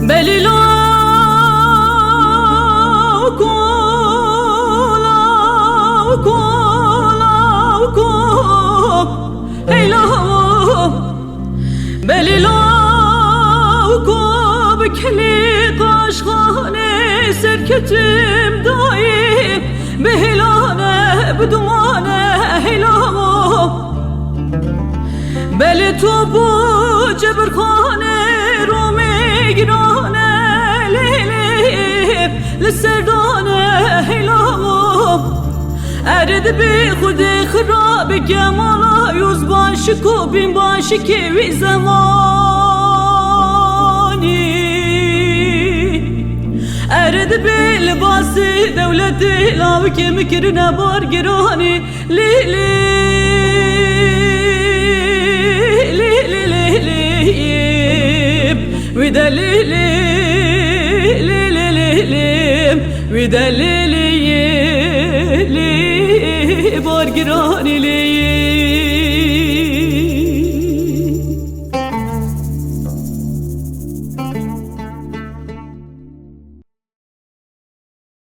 Belilo kola kola ko heylo Belilo ko bekli kaşkhane serketim daim behilane bedumane heylo Beli tobu ceberkhane Rumi girane leylim Lisserdane heylam Ered bi khudi kharabi kemala Yüz başı ko bin başı kevi zamani Ered bi libası devleti Lavi kemikirine bar girani Lili ودليلي ودليلي بارقراني لي